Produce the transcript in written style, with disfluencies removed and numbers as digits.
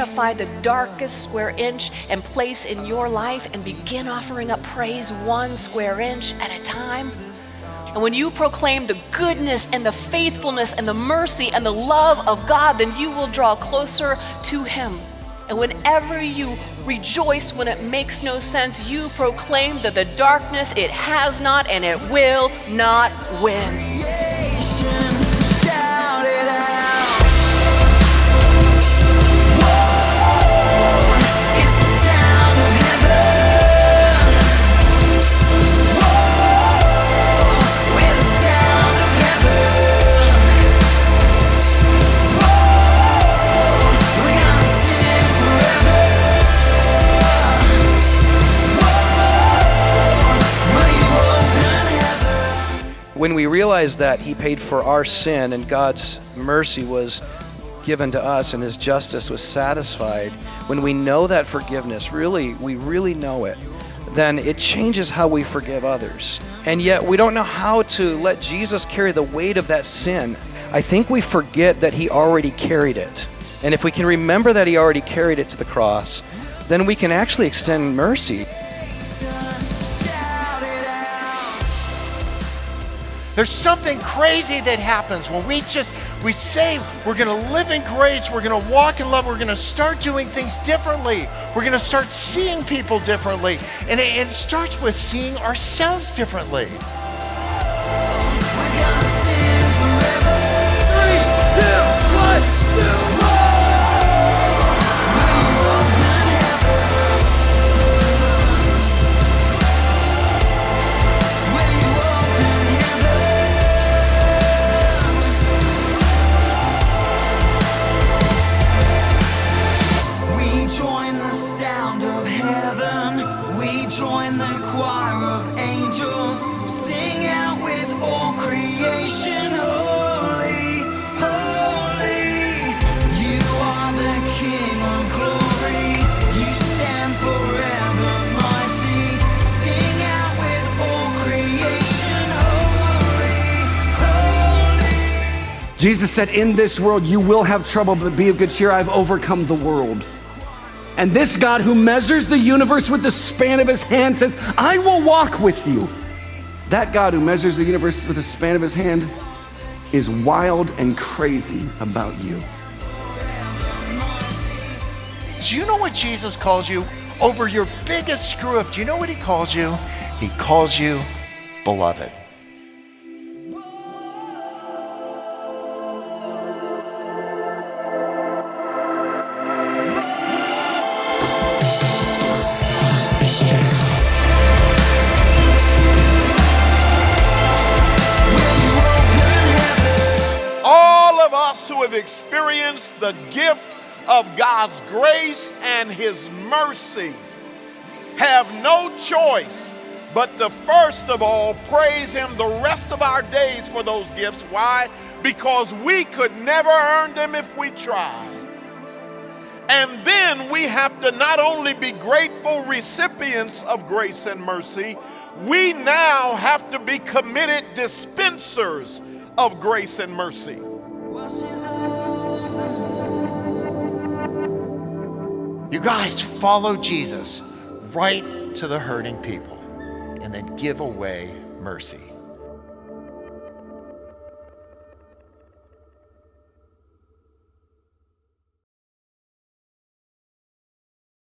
identify the darkest square inch and place in your life and begin offering up praise 1 square inch at a time. And when you proclaim the goodness and the faithfulness and the mercy and the love of God, then you will draw closer to Him. And whenever you rejoice when it makes no sense, you proclaim that the darkness, it has not and it will not win. When we realize that He paid for our sin and God's mercy was given to us and His justice was satisfied, when we know that forgiveness, we really know it, then it changes how we forgive others. And yet we don't know how to let Jesus carry the weight of that sin. I think we forget that He already carried it. And if we can remember that He already carried it to the cross, then we can actually extend mercy. There's something crazy that happens when we say we're going to live in grace, we're going to walk in love, we're going to start doing things differently. We're going to start seeing people differently. And it starts with seeing ourselves differently. 3, 2, 1, 2. Join the choir of angels, sing out with all creation, holy, holy. You are the King of glory, you stand forever mighty, sing out with all creation, holy, holy. Jesus said, in this world you will have trouble, but be of good cheer, I've overcome the world. And this God who measures the universe with the span of His hand says, I will walk with you. That God who measures the universe with the span of His hand is wild and crazy about you. Do you know what Jesus calls you over your biggest screw up? Do you know what He calls you? He calls you beloved. Who have experienced the gift of God's grace and His mercy have no choice but to first of all praise Him the rest of our days for those gifts. Why? Because we could never earn them if we tried. And then we have to not only be grateful recipients of grace and mercy, we now have to be committed dispensers of grace and mercy. You guys follow Jesus right to the hurting people and then give away mercy.